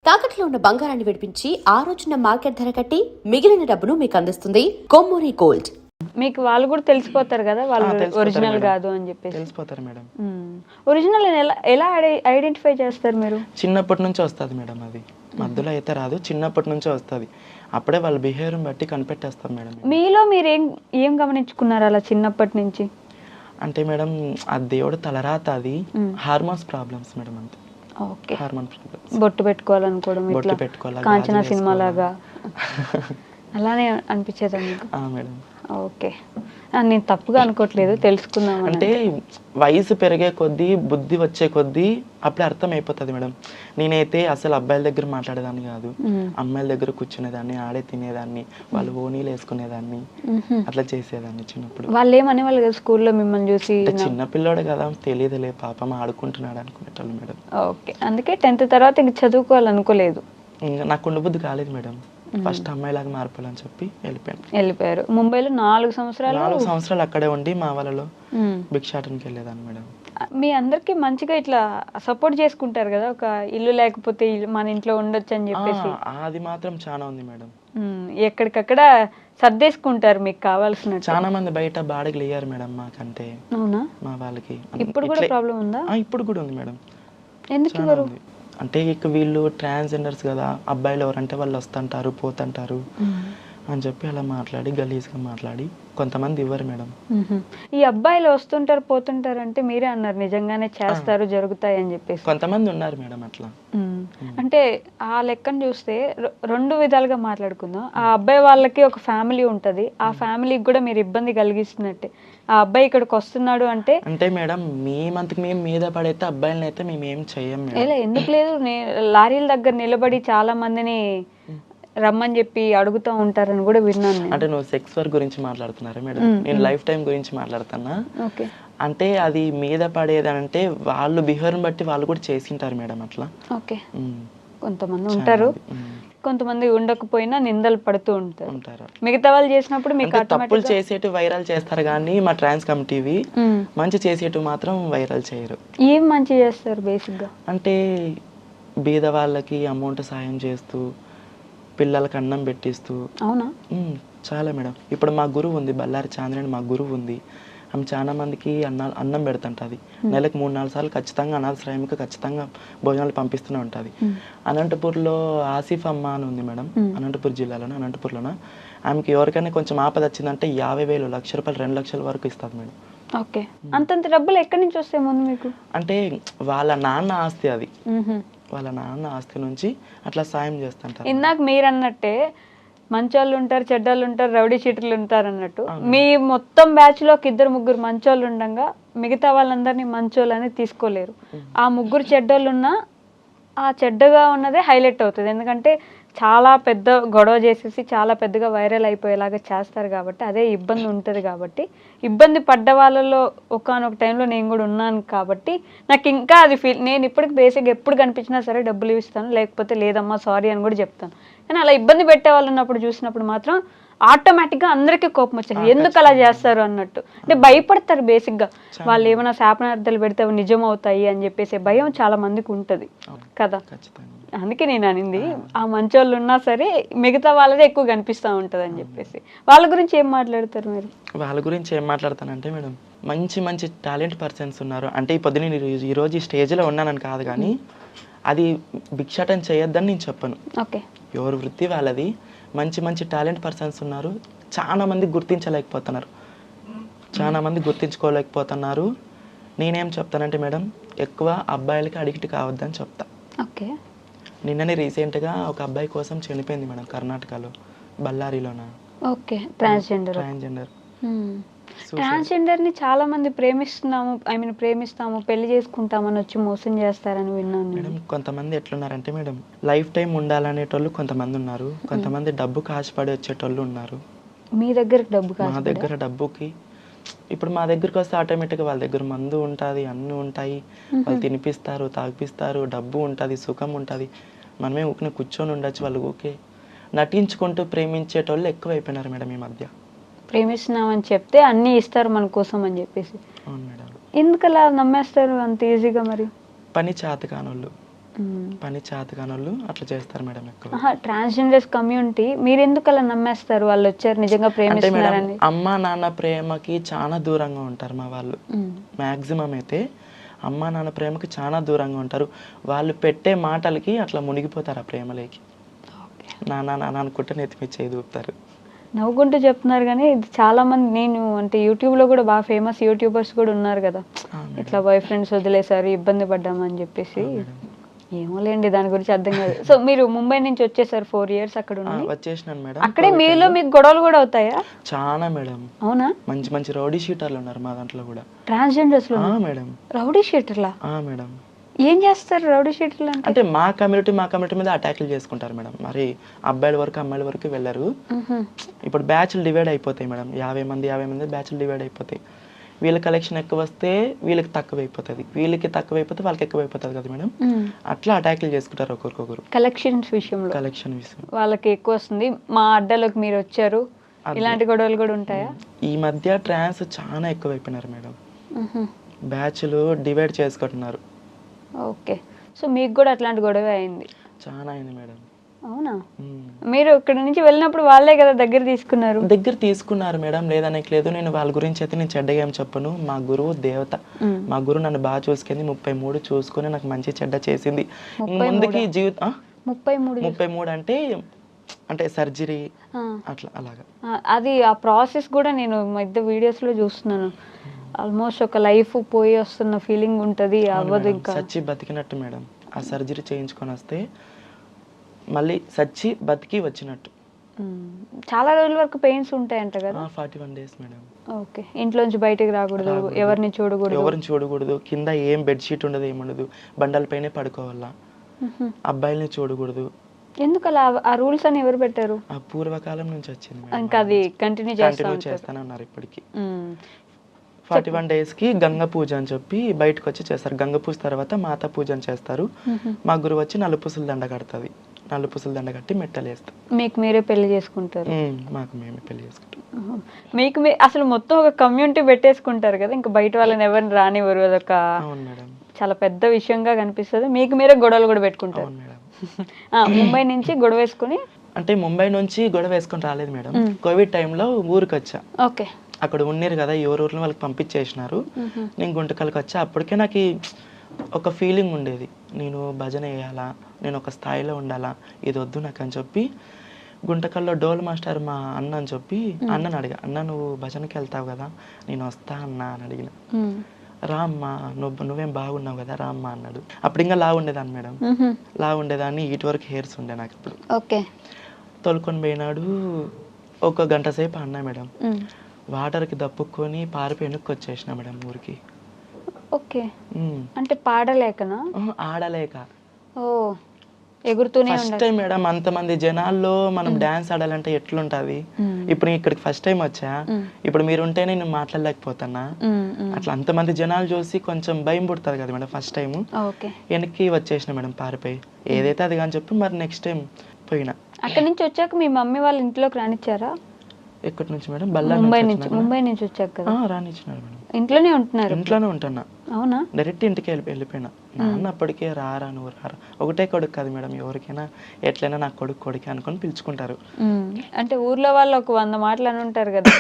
తాకట్లో ఉన్న బంగారాన్ని విడిపించి ఆ రోజున మార్కెట్ ధర కట్టి మిగిలిన డబ్బును మీకు అందిస్తుంది కొమ్మూరి గోల్డ్. మీకు వాళ్ళు కూడా తెలిసిపోతారు కదా, వాళ్ళు ఒరిజినల్ కాదు అని చెప్పేసి. తెలిసిపోతారు మేడం. ఒరిజినల్ ఎలా ఐడెంటిఫై చేస్తారు మీరు? చిన్నప్పటి నుంచి వస్తుంది మేడం, అది మధ్యలో అయితే రాదు, చిన్నప్పటి నుంచే వస్తుంది. అప్పుడే వాళ్ళ బిహేవియర్ బట్టి కనిపెట్టేస్తాం మేడం. మీలో మీరు ఏం గమనించుకున్నారు అలా చిన్నప్పటి నుంచి? అంటే మేడం ఆ దేవుడు తలరాత, అది హార్మోన్స్ ప్రాబ్లమ్స్ మేడం. అంతే, హార్మోన్ ప్రాబ్లమ్స్. బొట్టు పెట్టుకోవాలనుకోవడం, బొట్టు పెట్టుకోవాలి, కాంచనా సినిమా లాగా అలానే అనిపించేదా మీకు? మేడం. ఓకే, నేను తప్పుగా అనుకోవట్లేదు, తెలుసుకుందాం. అంటే వయసు పెరిగే కొద్దీ, బుద్ధి వచ్చే కొద్దీ అప్పుడే అర్థం అయిపోతుంది మేడం. నేనైతే అసలు అబ్బాయిల దగ్గర మాట్లాడేదాన్ని కాదు, అమ్మాయిల దగ్గర కూర్చునేదాన్ని, ఆడే తినేదాన్ని, వాళ్ళు ఓనీలు వేసుకునేదాన్ని, అట్లా చేసేదాన్ని చిన్నప్పుడు. వాళ్ళు ఏమనే వాళ్ళు కదా స్కూల్లో మిమ్మల్ని చూసి? చిన్న పిల్లోడు కదా, తెలియదులే పాపం ఆడుకుంటున్నాడు అనుకునేటోళ్ళు మేడం. ఓకే, అందుకే 10th తర్వాత ఇంక చదువుకోవాలనుకోలేదు? ఇంకా నాకు ఉండబుద్ధి కాలేదు మేడం. ఫస్ట్ అమ్మాయిలాగా మారిపోవాలని చెప్పి వెళ్ళిపోయారు. ముంబైలో 4 సంవత్సరాలు అక్కడే ఉండి మా వాళ్ళలో భిక్షాటనకి వెళ్ళేదాన్ని మేడం. మీ అందరికి మంచిగా ఇట్లా సపోర్ట్ చేసుకుంటారు కదా, ఒక ఇల్లు లేకపోతే మన ఇంట్లో ఉండొచ్చు అని చెప్పేసి? అది మాత్రం చాలా ఉంది మేడం. ఎక్కడికక్కడ సర్దేసుకుంటారు మీకు కావాల్సిన. చాలా మంది బయట బాడీలు వేయారు మేడం మాకంటే. అవునా? మా వాళ్ళకి ఇప్పుడు కూడా ప్రాబ్లం ఉందా? ఇప్పుడు కూడా ఉంది మేడం. ఎందుకు ఇవ్వరు? అంటే ఇక వీళ్ళు ట్రాన్స్జెండర్స్ కదా, అబ్బాయిలు ఎవరంటే వాళ్ళు వస్తుంటారు పోతుంటారు అని చెప్పి అలా మాట్లాడి, గలీజ్గా మాట్లాడి కొంతమంది ఇవ్వరు మేడం. ఈ అబ్బాయిలు వస్తుంటారు పోతుంటారు అంటే మీరే అన్నారు నిజంగానే చేస్తారు, జరుగుతాయి అని చెప్పేసి. కొంతమంది ఉన్నారు మేడం అట్లా. అంటే ఆ లెక్కను చూస్తే 2 విధాలుగా మాట్లాడుకుందాం. ఆ అబ్బాయి వాళ్ళకి ఒక ఫ్యామిలీ ఉంటది, ఆ ఫ్యామిలీకి కూడా మీరు ఇబ్బంది కలిగిస్తున్నట్టే. ఆ అబ్బాయి ఇక్కడికి వస్తున్నాడు అంటే మేడం మేమంతకు మేము మీద పడైతే అబ్బాయిలని అయితే మేము ఏం చెయ్యం మేడం. ఎందుకు లేదు, లారీల దగ్గర నిలబడి చాలా మందిని రమ్మని చెప్పి అడుగుతూ ఉంటారని కూడా విన్నాను. అంటే నువ్వు సెక్స్ వర్క్ గురించి మాట్లాడుతున్నారా మేడం? నేను లైఫ్ టైం గురించి మాట్లాడుతున్నా. అంటే అది మీద పడేదంటే వాళ్ళు బిహేవియర్ బట్టి వాళ్ళు కూడా చేసింటారు మేడం అట్లా. ఓకే, కొంతమంది ఉంటారు, కొంతమంది ఉండకపోయినా నిందలు పడుతూ ఉంటారు. మిగతా వాళ్ళు చేసినప్పుడు మీకు తప్పులు చేసేటు వైరల్ చేస్తారు కానీ మా ట్రాన్స్ కమిటీవి మంచి చేసేటు మాత్రం వైరల్ చేయరు. ఏం మంచి చేస్తారు బేసిక్ గా? అంటే బీద వాళ్ళకి అమౌంట్ సాయం చేస్తూ, పిల్లలకి అన్నం పెట్టిస్తూ. అవునా? చాలా మేడం. ఇప్పుడు మా గురువు ఉంది, బల్లారి చాంద్రని మా గురువు ఉంది. ఆమె చాలా మందికి అన్నం పెడుతుంటుంది. నెలకు 3-4 సార్లు ఖచ్చితంగా అనాథాశ్రయంకి ఖచ్చితంగా భోజనాలు పంపిస్తూనే ఉంటుంది. అనంతపూర్లో ఆసిఫ్ అమ్మ అని ఉంది మేడం, అనంతపూర్ జిల్లాలోనే, అనంతపూర్లోన. ఆమెకి ఎవరికైనా కొంచెం ఆపద వచ్చిందంటే 50,000, ₹1,00,000, 2 లక్షల వరకు ఇస్తుంది మేడం. ఓకే, అంతంత డబ్బులు ఎక్కడి నుంచి వస్తాయి ముందు మీకు? అంటే వాళ్ళ నాన్న ఆస్తి, అది వాళ్ళ నాన్న ఆస్తి నుంచి అట్లా సాయం చేస్తుంటారు. ఇందాక మీరు అన్నట్టే మంచోళ్ళు ఉంటారు, చెడ్డోళ్ళు ఉంటారు, రౌడీ చీటర్లు ఉంటారు అన్నట్టు, మీ మొత్తం బ్యాచ్ లో 2-3 మంచోళ్ళు ఉండగా మిగతా వాళ్ళందరినీ మంచోళ్ళు అని తీసుకోలేరు. ఆ 3 చెడ్డోళ్ళు ఉన్నా ఆ చెడ్డగా ఉన్నదే హైలైట్ అవుతుంది, ఎందుకంటే చాలా పెద్ద గొడవ చేసేసి చాలా పెద్దగా వైరల్ అయిపోయేలాగా చేస్తారు కాబట్టి అదే ఇబ్బంది ఉంటుంది. కాబట్టి ఇబ్బంది పడ్డ వాళ్ళలో ఒకానొక టైంలో నేను కూడా ఉన్నాను కాబట్టి నాకు ఇంకా అది నేను ఇప్పటికి బేసిక్గా ఎప్పుడు కనిపించినా సరే డబ్బులు ఇస్తాను, లేకపోతే లేదమ్మా సారీ అని కూడా చెప్తాను. కానీ అలా ఇబ్బంది పెట్టే వాళ్ళు ఉన్నప్పుడు చూసినప్పుడు మాత్రం ఆటోమేటిక్గా అందరికీ కోపం వచ్చేది, ఎందుకు అలా చేస్తారు అన్నట్టు. అంటే భయపడతారు బేసిక్గా, వాళ్ళు ఏమైనా శాపనార్థాలు పెడితే అవి నిజం అవుతాయి అని చెప్పేసి భయం చాలా మందికి ఉంటుంది కదా. అందుకే నేను అనింది ఆ మంచోళ్ళు ఉన్నా సరే మిగతా వాళ్ళదే ఎక్కువ కనిపిస్తూ ఉంటుంది అని చెప్పేసి. వాళ్ళ గురించి ఏం మాట్లాడతారు మీరు? వాళ్ళ గురించి ఏం మాట్లాడతానంటే మేడం, మంచి మంచి టాలెంట్ పర్సన్స్ ఉన్నారు. అంటే ఈ పొద్దున ఈరోజు ఈ స్టేజ్లో ఉన్నానని కాదు కానీ అది భిక్షాటన చేయొద్దని నేను చెప్పను. ఓకే, ఎవరి వృత్తి వాళ్ళది. మంచి మంచి టాలెంట్ పర్సన్స్ ఉన్నారు, చాలా మంది గుర్తించలేకపోతున్నారు, చాలా మంది గుర్తించుకోలేకపోతున్నారు. నేనేం చెప్తానంటే మేడం, ఎక్కువ అబ్బాయిలకి అడిక్ట్ కావద్దని చెప్తా. ఓకే, నిన్ననే రీసెంట్గా ఒక అబ్బాయి కోసం చనిపోయింది మేడం, కర్ణాటకలో, బళ్ళారిలోన. Okay, transgender. ట్రాన్స్జెండర్ ని చాలా మంది ప్రేమిస్తాము, పెళ్లి చేసుకుంటామని వచ్చి మోసం చేస్తారని విన్నాను మేడం. కొంతమంది ఎట్లున్నారంటే మేడం, లైఫ్ టైం ఉండాలనేటోళ్ళు కొంతమంది ఉన్నారు, కొంతమంది డబ్బుకి ఆశపడి వచ్చేటోళ్ళు ఉన్నారు. మీ దగ్గర డబ్బు? మా దగ్గర డబ్బుకి, ఇప్పుడు మా దగ్గరికి వస్తే ఆటోమేటిక్గా వాళ్ళ దగ్గర మందు ఉంటుంది, అన్నీ ఉంటాయి, వాళ్ళు తినిపిస్తారు, తాగిపిస్తారు, డబ్బు ఉంటుంది, సుఖం ఉంటుంది. మనమే ఊరికే కూర్చొని ఉండొచ్చు, వాళ్ళు ఊకే నటించుకుంటూ ప్రేమించేటోళ్ళు ఎక్కువ అయిపోయినారు మేడం ఈ మధ్య. ప్రేమిస్తున్నామని చెప్తే అన్నీ ఇస్తారు మన కోసం అని చెప్పేసి. అవును మేడం. ఎందుకు అలా నమ్మేస్తారు అంత ఈజీగా? మరి పని చేత కానోళ్ళు. పని చేతగానోళ్ళు అట్లా చేస్తారు మేడం ఎక్కువ. ట్రాన్స్జెండర్స్ కమ్యూనిటీ మీరు ఎందుకు అలా నమ్మేస్తారు వాళ్ళు వచ్చారు నిజంగా అంటే మేడం ప్రేమిస్తున్నారని? అమ్మ నాన్న ప్రేమకి చాలా దూరంగా ఉంటారు మా వాళ్ళు. మ్యాక్సిమం అయితే అమ్మ నాన్న ప్రేమకి చాలా దూరంగా ఉంటారు. వాళ్ళు పెట్టే మాటలకి అట్లా మునిగిపోతారు ఆ ప్రేమలోకి. నాన్న నాన్న అనుకుంటే నెత్తిమీద చేయి ఊపుతారు. నవ్వుకుంటూ చెప్తున్నారు కానీ ఇది చాలా మంది నేను అంటే యూట్యూబ్లో కూడా బాగా ఫేమస్ యూట్యూబర్స్ కూడా ఉన్నారు కదా, ఇట్లా బాయ్ ఫ్రెండ్స్ వదిలేసారు ఇబ్బంది పడ్డామని చెప్పేసి. ఏమోలేండి దాని గురించి అర్థం కాదు. సో మీరు ముంబై నుంచి వచ్చేసారు 4 years అక్కడ ఉండి వచ్చేసినాను మేడం. అక్కడే మీలో మీకు గొడవలు కూడా అవుతాయా? చాలా మేడం. అవునా? మంచి మంచి రౌడీ షీటర్లు ఉన్నారు మా దాంట్లో కూడా. ట్రాన్స్జెండర్స్ లో మేడం. రౌడీ షీటర్లా? మేడం. ఏం చేస్తారు రౌడీ షీటర్లు అంటే మా కమ్యూనిటీ మీద అటాక్లు చేసుకుంటారు మేడం. మరి అబ్బాయిల వరకు అమ్మాయిల వరకు వెళ్ళరు. ఇప్పుడు బ్యాచ్లు డివైడ్ అయిపోతాయి మేడం. 50 మంది బ్యాచ్లు డివైడ్ అయిపోతాయి. వీళ్ళ కలెక్షన్ ఎక్కువ వస్తే వీళ్ళకి తక్కువ అయిపోతుంది, వీళ్ళకి తక్కువ అయిపోతే వాళ్ళకి ఎక్కువ అయిపోతుంది కదా మేడం. అట్లా అటాక్లు చేసుకుంటారు ఒకరికొకరు. కలెక్షన్ విషయం వాళ్ళకి ఎక్కువ వస్తుంది, మా అడ్డలోకి మీరు వచ్చారు, ఇలాంటి గొడవలు కూడా ఉంటాయా? ఈ మధ్య ట్రాన్స్ చాలా ఎక్కువ అయిపోయినారు మేడం. బ్యాచ్లు డివైడ్ చేసుకుంటున్నారు. ఓకే, సో మీకు కూడా అట్లాంటి గొడవ అయింది? చాలా అయింది మేడం. అవునా? మీరు ఇక్కడ నుంచి వెళ్ళినప్పుడు వాళ్ళే కదా దగ్గర తీసుకున్నారు మేడం, లేదనేలేదు. నేను వాళ్ళ గురించి అయితే నేను చెడ్డగా ఏం చెప్పను. మా గురువు దేవత, మా గురువు నన్ను బాగా చూసుకుంది. 33 చూసుకొని నాకు మంచి చెడ్డ చేసింది. ముందుకి జీవితం 33 అంటే సర్జరీ అట్లా అలాగా. అది ఆ ప్రాసెస్ కూడా నేను మధ్య వీడియోస్ లో చూస్తున్నాను. ఆల్మోస్ట్ ఒక లైఫ్ పోయి వస్తున్న ఫీలింగ్ ఉంటది, అవ్వదు ఇంకా. సచ్చి బతికినట్టు మేడం. ఆ సర్జరీ చేయించుకొని వస్తే మళ్ళీ సచ్చి బతికి వచ్చినట్టు. చాలా రోజుల వరకు పెయిన్స్ ఉంటాయంట కదా? 41 days మేడం. ఓకే, ఇంట్లోంచి బయటకు రాకూడదు, ఎవరిని చూడకూడదు, కింద ఏం బెడ్షీట్ ఉండదు, ఏముండదు, బండలపైనే పడుకోవాలా, అబ్బాయిల్ని చూడకూడదు. ఎందుకు అలా? ఆ రూల్స్ అని ఎవరు పెట్టారు? ఆ పూర్వకాలం నుంచి వచ్చింది. ఇంకా అది కంటిన్యూ చేస్తానే ఉన్నారు ఇప్పటికి. 41 days కి గంగ పూజ అని చెప్పి బయటకు వచ్చి చేస్తారు. గంగ పూజ తర్వాత మాతా పూజ అని చేస్తారు. మా గురువు వచ్చి నలుపుసల దండ కడుతుంది. నలుపుసల దండ కట్టి మెట్టలు వేస్తాం. మీకు మీరే పెళ్లి చేసుకుంటారు? మాకు మేమే పెళ్లి చేసుకుంటాం. మీకు అసలు మొత్తం ఒక కమ్యూనిటీ పెట్టేసుకుంటారు కదా, ఇంకా బయట వాళ్ళని ఎవరిని రానివ్వరు. అదొక చాలా పెద్ద విషయంగా కనిపిస్తుంది. మీకు మీరే గొడవలు కూడా పెట్టుకుంటారు మేడం. ముంబై నుంచి గొడవ వేసుకుని? అంటే ముంబై నుంచి గొడవ వేసుకొని రాలేదు మేడం. కోవిడ్ టైంలో ఊరికి వచ్చా. ఓకే, అక్కడ ఉన్నారు కదా, ఎవరూరిలో వాళ్ళకి పంపించేసినారు. నేను గుంటకల్కి వచ్చా. అప్పటికే నాకు ఒక ఫీలింగ్ ఉండేది, నేను భజన వేయాలా, నేను ఒక స్థాయిలో ఉండాలా, ఇది వద్దు నాకు అని చెప్పి గుంటకల్లో డోల్ మాస్టర్ మా అన్న అని చెప్పి అన్నని అడిగా, అన్న నువ్వు భజనకి వెళ్తావు కదా, నేను వస్తా అన్నా అని అడిగిన. రా అమ్మా, నువ్వేం బాగున్నావు కదా, రా అమ్మా అన్నాడు. అప్పుడు ఇంకా లా ఉండేదాన్ని మేడం, లా ఉండేదాన్ని, ఇటు వరకు హెయిర్స్ ఉండే నాకు అప్పుడు. ఓకే, తోలుకొని పోయినాడు. ఒక గంట సేపు అన్నా మేడం. వాటర్కి దప్పుకొని పారిపోయి వెనక్కి వచ్చేసిన మేడం ఊరికి. ఓకే, అంటే పాడలేకనా? ఆడలేక. ఓ, ఎగురుతూనే ఫస్ట్ టైం మేడం అంతమంది జనాల్లో మనం డాన్స్ ఆడాలంటే ఎట్లుంటది. ఇప్పుడు ఇక్కడికి ఫస్ట్ టైం వచ్చా, ఇప్పుడు మీరు ఉంటేనే నేను మాట్లాడలేకపోతున్నా. అట్లా అంతమంది జనాలు చూసి కొంచెం భయం పుడుతుంది కదా మేడం ఫస్ట్ టైం. వెనక్కి వచ్చేసిన మేడం పారిపోయి. ఏదైతే అది కానీ చెప్పి మరి నెక్స్ట్ టైం పోయినా. అక్కడి నుంచి వచ్చాక మీ మమ్మీ వాళ్ళ ఇంట్లోకి రానిచ్చారా? ఎక్కడి నుంచి మేడం? ముంబై నుంచి వచ్చాక కదా రానిచ్చినారు మేడం. ఇంట్లోనే ఉంటున్నారు? ఇంట్లోనే ఉంటున్నా. అవునా? డైరెక్ట్ ఇంటికి వెళ్ళిపోయినా. నాన్న అప్పటికే రారా నువ్వు రారా, ఒకటే కొడుకు కాదు మేడం, ఎవరికైనా ఎట్లయినా నా కొడుకే అనుకొని పిలుచుకుంటారు. అంటే ఊర్లో వాళ్ళు ఒక 100 మాటలు అని ఉంటారు కదా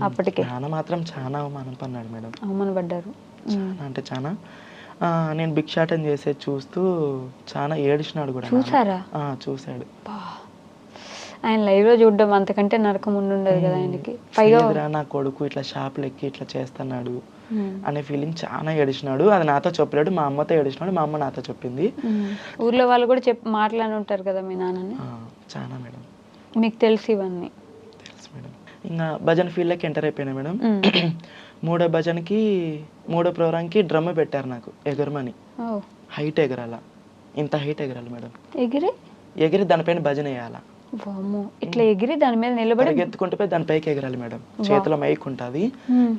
అప్పటికే. నాన్న మాత్రం చాలా అవమానం పన్నాడు మేడం. అవమానపడ్డారు చాలా అంటే చాలా. నేను భిక్షాటం చేసేది చూస్తూ చాలా ఏడిచినాడు కూడా. చూసారా? చూశాడు. ఆయన లైవ్ లో చూడడం అంతకంటే నరకం ఉండదు కదా ఆయనకి. పైగా నా కొడుకు ఇట్లా షాపులు ఎక్కి ఇట్లా చేస్తున్నాడు అనే ఫీలింగ్ చాలా ఏడిచినాడు. అది నాతో చెప్పలేడు, మా అమ్మతో ఏడిచినాడు. మా అమ్మ నాతో చెప్పింది. ఊర్లో వాళ్ళు కూడా మాట్లాడి ఉంటారు కదా మీ నాన్నని? చాలా మేడం. మీకు తెలుసు ఇవన్నీ? తెలుసు మేడం. ఇంకా భజన ఫీల్డ్లోకి ఎంటర్ అయిపోయినా మేడం. మూడో ప్రోగ్రాంకి డ్రమ్ పెట్టారు నాకు ఎగరమని. హైట్ ఎగరాల, ఇంత హైట్ ఎగరాలి మేడం. ఎగిరి దానిపైన భజన వేయాలా. ఇట్లా ఎగిరి దాని మీద నిలబడి పరిగెత్తుకుంటూ పోయి దాని పైకి ఎగరాలి మేడం. చేతిలో మైక్ ఉంటుంది,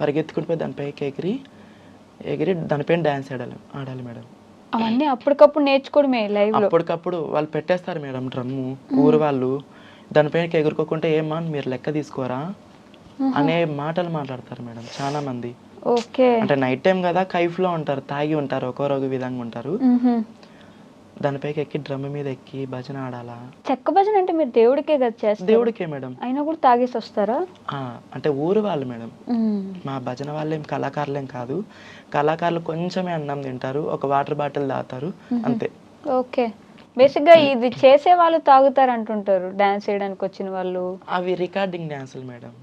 పరిగెత్తుకుంటూ పోయి దాని పైకి ఎగిరి దానిపైన డాన్స్ ఆడాలి మేడం. అవన్నీ అప్పటికప్పుడు నేర్చుకోవడమే లైవ్ లో? అప్పటికప్పుడు వాళ్ళు పెట్టేస్తారు మేడం డ్రమ్ము. ఊరు వాళ్ళు దానిపైన ఎగురుకోకుంటే ఏమా మీరు లెక్క తీసుకోరా అనే మాటలు మాట్లాడతారు మేడం చాలా మంది. ఓకే, అంటే నైట్ టైం కదా, కైఫ్ లో ఉంటారు, తాగి ఉంటారు, ఒక్కొక్క విధంగా ఉంటారు. దానిపైకి ఎక్కి డ్రమ్ మీద ఎక్కి భజన ఆడాలా. చెక్క భజన అంటే మీరు దేవుడికే కదా చేస్తారు, దేవుడికే మేడం. అయినా కూడా తాగేసి వస్తారా? అంటే ఊరు వాళ్ళు మేడం, మా భజన వాళ్ళేం కళాకారులేం కాదు. కళాకారులు కొంచెమే అన్నం తింటారు, ఒక వాటర్ బాటిల్ తాగుతారు అంతే. ఓకే. బేసిక్గా ఇది చేసే వాళ్ళు తాగుతారు అంటుంటారు, డాన్స్ చేయడానికి వచ్చిన వాళ్ళు. అవి రికార్డింగ్ డాన్సులు మేడం.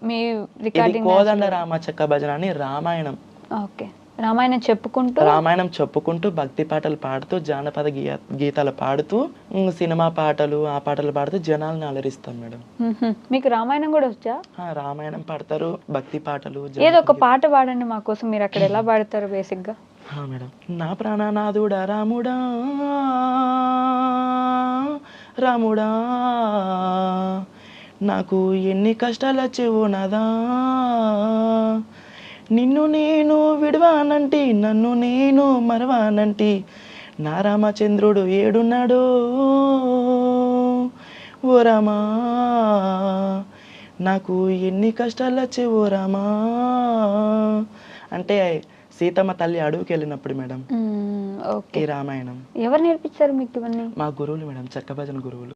మీ ఇది రికార్డింగ్. కోదండ రామ చెక్క భజన అని రామాయణం. ఓకే. రామాయణం చెప్పుకుంటూ భక్తి పాటలు పాడుతూ జానపద గీతాలు పాడుతూ సినిమా పాటలు ఆ పాటలు పాడుతూ జనాలను అలరిస్తాం మేడం. మీకు రామాయణం కూడా వచ్చా? రామాయణం పాడతారు, భక్తి పాటలు. ఏదో ఒక పాట పాడండి మా కోసం, మీరు అక్కడ ఎలా పాడతారు బేసిక్ గా? మేడం. నా ప్రాణనాథుడా రాముడా రాముడా, నాకు ఎన్ని కష్టాలు వచ్చేవో నాదా, నిన్ను నేను విడవానంటి నన్ను నేను మరవానంటి, నా రామచంద్రుడు ఏడున్నాడో ఓ రామా, నాకు ఎన్ని కష్టాలు వచ్చేవో రామా అంటే సీతమ్మ తల్లి అడవికి వెళ్ళినప్పుడు మేడం ఈ రామాయణం. ఎవరు నేర్పించారు మీకు ఇవన్నీ? మా గురువులు మేడం, చెక్క భజన గురువులు.